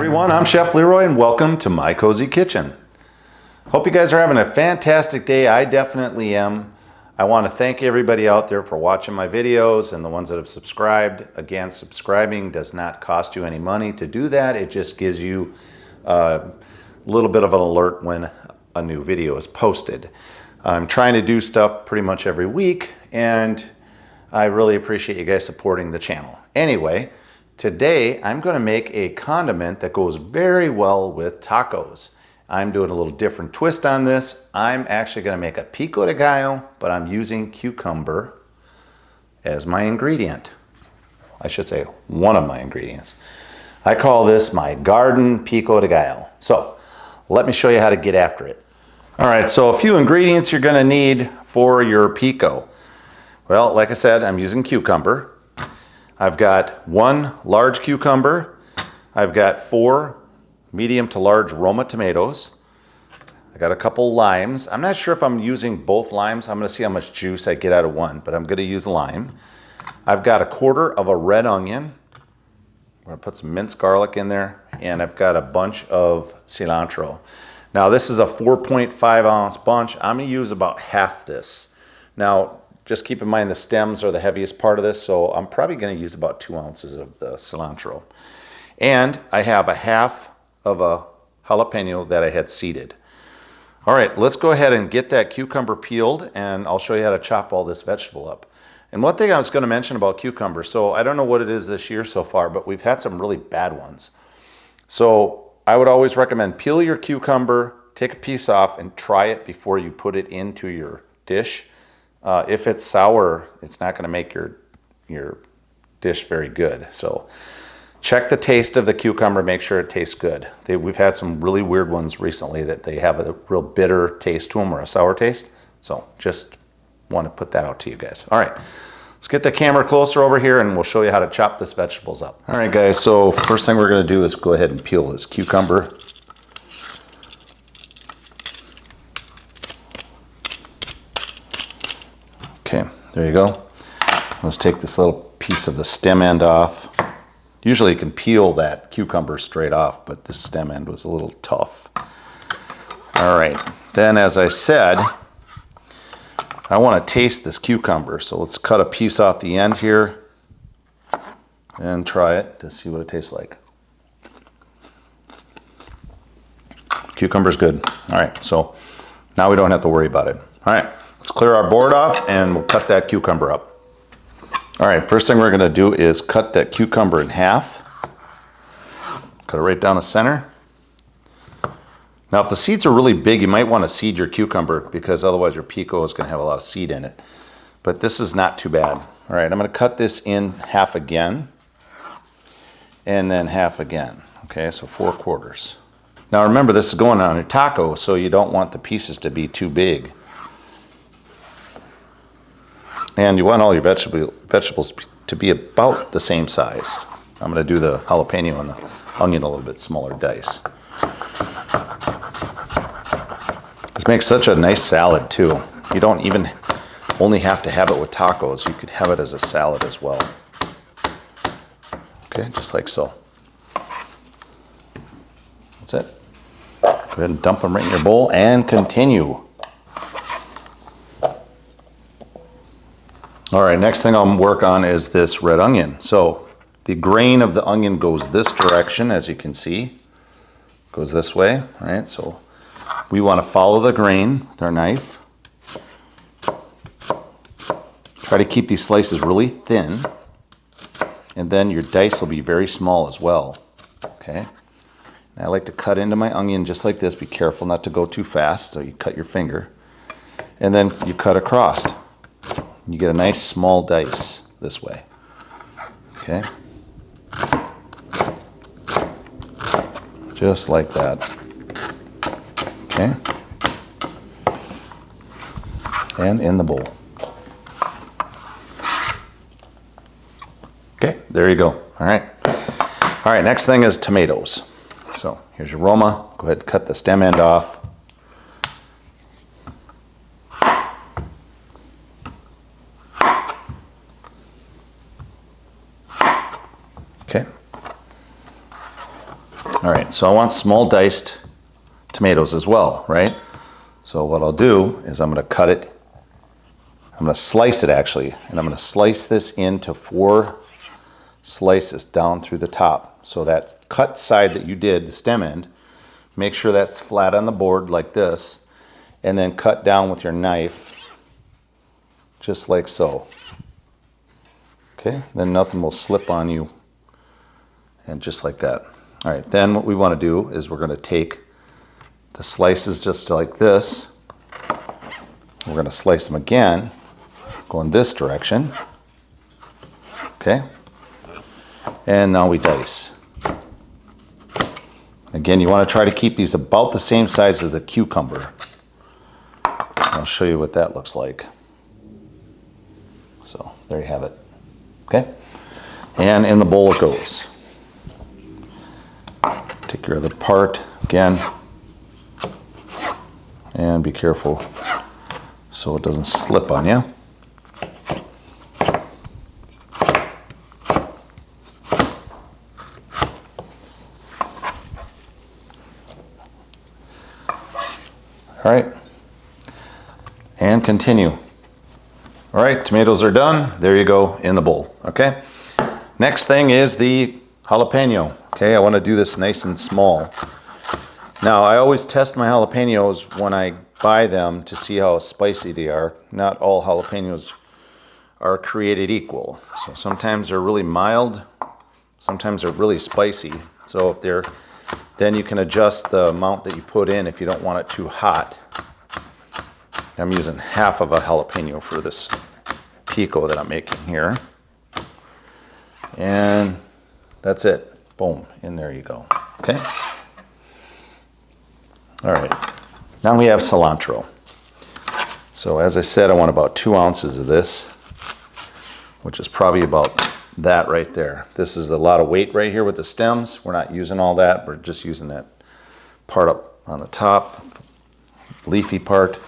everyone, I'm Chef Leroy and welcome to My Cozy Kitchen. Hope you guys are having a fantastic day. I definitely am. I want to thank everybody out there for watching my videos and the ones that have subscribed. Again, subscribing does not cost you any money to do that. It just gives you a little bit of an alert when a new video is posted. I'm trying to do stuff pretty much every week and I really appreciate you guys supporting the channel. Anyway, today I'm going to make a condiment that goes very well with tacos. I'm doing a little different twist on this. I'm actually going to make a pico de gallo, but I'm using cucumber as my ingredient. I should say one of my ingredients. I call this my garden pico de gallo. So let me show you how to get after it. All right, so a few ingredients you're going to need for your pico. Well, like I said, I'm using cucumber. I've got one large cucumber. I've got 4 medium to large Roma tomatoes. I got a couple limes. I'm not sure if I'm using both limes. I'm going to see how much juice I get out of one, but I'm going to use lime. I've got 1/4 of a red onion. I'm going to put some minced garlic in there, and I've got a bunch of cilantro. Now, this is a 4.5 ounce bunch. I'm going to use about half this. Now, just keep in mind the stems are the heaviest part of this, so I'm probably going to use about 2 ounces of the cilantro. And I have a half of a jalapeno that I had seeded. All right, let's go ahead and get that cucumber peeled, and I'll show you how to chop all this vegetable up. And one thing I was going to mention about cucumber, so I don't know what it is this year so far, but we've had some really bad ones. So I would always recommend peel your cucumber, take a piece off, and try it before you put it into your dish. If it's sour, it's not going to make your dish very good. So check the taste of the cucumber, make sure it tastes good. We've had some really weird ones recently that they have a real bitter taste to them or a sour taste. So just want to put that out to you guys. All right, let's get the camera closer over here and we'll show you how to chop this vegetables up. All right, guys, so first thing we're going to do is go ahead and peel this cucumber. Okay, there you go. Let's take this little piece of the stem end off. Usually you can peel that cucumber straight off, but this stem end was a little tough. All right, then as I said, I want to taste this cucumber. So let's cut a piece off the end here and try it to see what it tastes like. Cucumber's good. All right, so now we don't have to worry about it. All right, let's clear our board off and we'll cut that cucumber up. All right, first thing we're going to do is cut that cucumber in half. Cut it right down the center. Now, if the seeds are really big, you might want to seed your cucumber because otherwise your pico is going to have a lot of seed in it. But this is not too bad. All right, I'm going to cut this in half again and then half again. Okay, so 4 quarters. Now remember, this is going on your taco, so you don't want the pieces to be too big. And you want all your vegetables to be about the same size. I'm going to do the jalapeno and the onion a little bit smaller dice. This makes such a nice salad too. You don't even only have to have it with tacos. You could have it as a salad as well. Okay, just like so. That's it. Go ahead and dump them right in your bowl and continue. All right, next thing I'll work on is this red onion. So the grain of the onion goes this direction, as you can see. Goes this way, all right? So we want to follow the grain with our knife. Try to keep these slices really thin, and then your dice will be very small as well, okay? And I like to cut into my onion just like this. Be careful not to go too fast, so you cut your finger. And then you cut across. You get a nice small dice this way, okay? Just like that, okay? And in the bowl. Okay, there you go, all right. All right, next thing is tomatoes. So here's your Roma. Go ahead and cut the stem end off. All right, so I want small diced tomatoes as well, right? So what I'll do is I'm going to cut it. I'm going to slice it actually, and I'm going to slice this into 4 slices down through the top. So that cut side that you did, the stem end, make sure that's flat on the board like this, and then cut down with your knife just like so. Okay, then nothing will slip on you, and just like that. All right, then what we want to do is we're going to take the slices just like this. We're going to slice them again, go in this direction. Okay, and now we dice. Again, you want to try to keep these about the same size as the cucumber. I'll show you what that looks like. So there you have it. Okay, and in the bowl it goes. Take your other part again, and be careful so it doesn't slip on you. All right, and continue. All right, tomatoes are done. There you go in the bowl, okay? Next thing is the jalapeno, okay? I want to do this nice and small. Now, I always test my jalapenos when I buy them to see how spicy they are. Not all jalapenos are created equal. So sometimes they're really mild, sometimes they're really spicy. So if they're, then you can adjust the amount that you put in if you don't want it too hot. I'm using half of a jalapeno for this pico that I'm making here. And that's it. Boom, and there you go. Okay. All right. Now we have cilantro. So as I said, I want about 2 ounces of this, which is probably about that right there. This is a lot of weight right here with the stems. We're not using all that. We're just using that part up on the top, leafy part.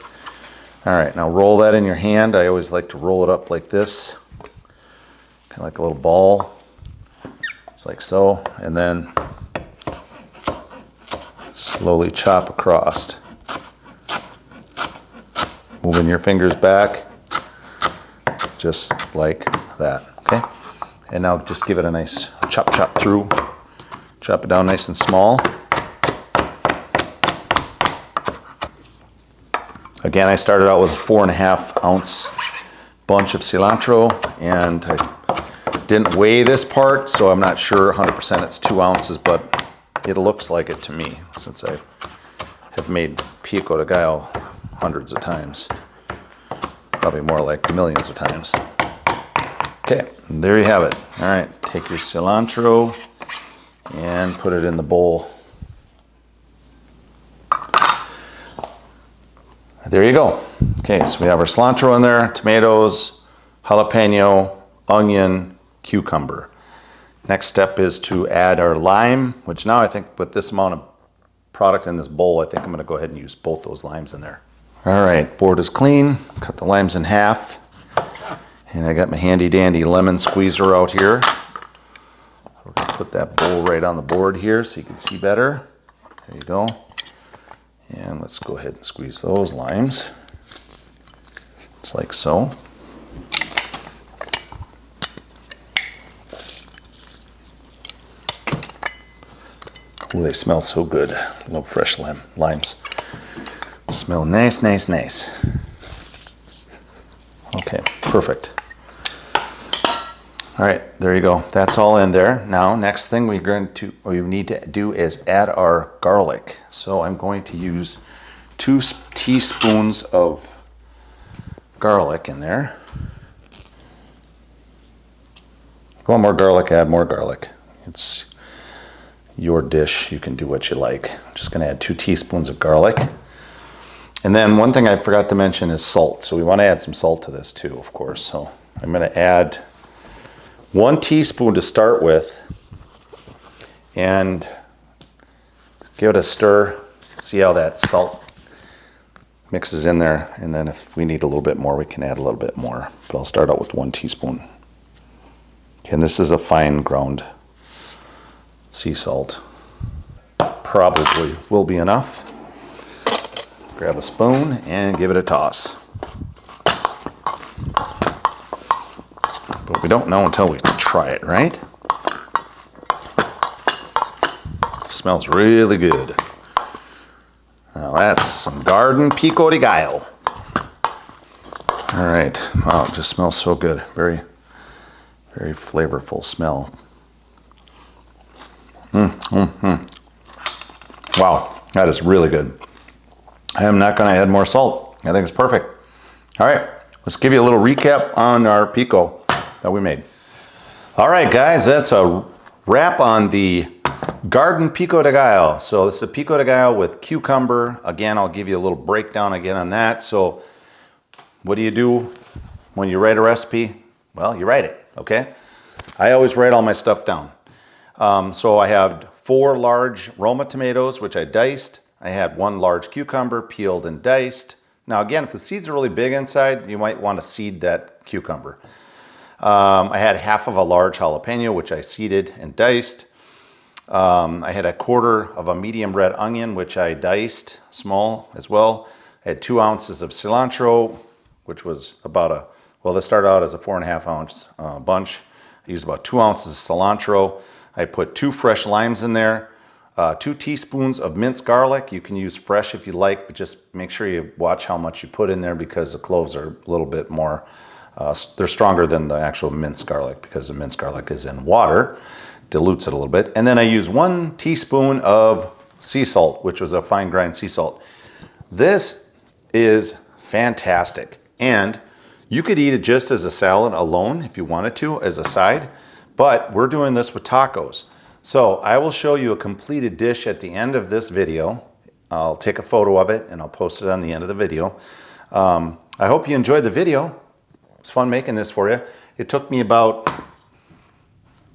All right, now roll that in your hand. I always like to roll it up like this, kind of like a little ball. It's like so, and then slowly chop across. Moving your fingers back, just like that, okay? And now just give it a nice chop through. Chop it down nice and small. Again, I started out with a 4.5 ounce bunch of cilantro, and I didn't weigh this part, so I'm not sure 100% it's 2 ounces, but it looks like it to me, since I have made pico de gallo hundreds of times. Probably more like millions of times. Okay, and there you have it. All right, take your cilantro and put it in the bowl. There you go. Okay, so we have our cilantro in there, tomatoes, jalapeno, onion, cucumber. Next step is to add our lime, which now I think with this amount of product in this bowl, I think I'm gonna go ahead and use both those limes in there. All right, board is clean. Cut the limes in half. And I got my handy dandy lemon squeezer out here. We're gonna put that bowl right on the board here so you can see better. There you go. And let's go ahead and squeeze those limes. Just like so. Ooh, they smell so good. I love fresh limes. Smell nice, nice, nice. Okay, perfect. All right, there you go. That's all in there. Now, next thing we need to do is add our garlic. So I'm going to use 2 teaspoons of garlic in there. If you want more garlic, add more garlic. It's your dish. You can do what you like. I'm just going to add 2 teaspoons of garlic. And then one thing I forgot to mention is salt. So we want to add some salt to this too, of course. So I'm going to add 1 teaspoon to start with and give it a stir. See how that salt mixes in there. And then if we need a little bit more, we can add a little bit more. But I'll start out with 1 teaspoon. And this is a fine ground sea salt. probably will be enough. Grab a spoon and give it a toss. But we don't know until we try it, right? Smells really good. Now that's some garden Pico de Gallo. All right, wow, it just smells so good. Very, very flavorful smell. Wow, that is really good. I am not gonna add more salt. I think it's perfect. All right, let's give you a little recap on our Pico that we made. All right, guys, that's a wrap on the garden Pico de Gallo. So this is a Pico de Gallo with cucumber. Again, I'll give you a little breakdown again on that. So what do you do when you write a recipe? Well, you write it, okay? I always write all my stuff down. So I have 4 large Roma tomatoes, which I diced. I had 1 large cucumber, peeled and diced. Now again, if the seeds are really big inside, you might want to seed that cucumber. I had half of a large jalapeno, which I seeded and diced. I had a quarter of a medium red onion, which I diced small as well. I had 2 ounces of cilantro, which was about well, this started out as a 4.5 ounce bunch. I used about 2 ounces of cilantro. I put 2 fresh limes in there, 2 teaspoons of minced garlic. You can use fresh if you like, but just make sure you watch how much you put in there because the cloves are a little bit more, they're stronger than the actual minced garlic because the minced garlic is in water, dilutes it a little bit. And then I use 1 teaspoon of sea salt, which was a fine grind sea salt. This is fantastic. And you could eat it just as a salad alone if you wanted to, as a side. But we're doing this with tacos. So I will show you a completed dish at the end of this video. I'll take a photo of it and I'll post it on the end of the video. I hope you enjoyed the video. It's fun making this for you. It took me about,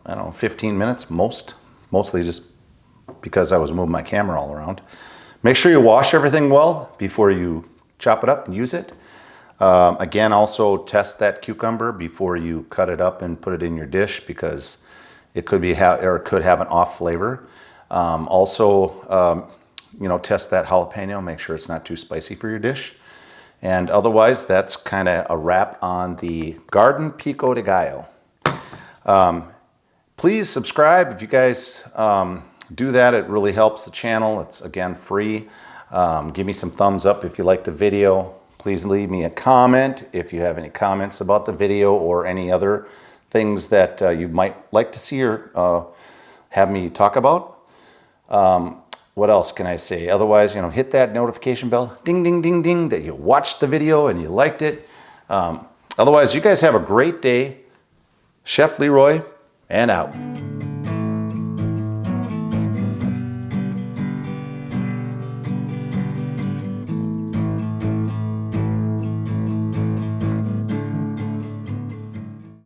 I don't know, 15 minutes, mostly just because I was moving my camera all around. Make sure you wash everything well before you chop it up and use it. Again, also test that cucumber before you cut it up and put it in your dish because it could be could have an off flavor. You know, test that jalapeno, make sure it's not too spicy for your dish. And otherwise, that's kind of a wrap on the garden Pico de Gallo. Please subscribe if you guys do that. It really helps the channel. It's again free. Give me some thumbs up if you like the video. Please leave me a comment if you have any comments about the video or any other things that you might like to see or have me talk about. What else can I say? Otherwise, you know, hit that notification bell, ding, ding, ding, ding, that you watched the video and you liked it. Otherwise, you guys have a great day. Chef Leroy, and out.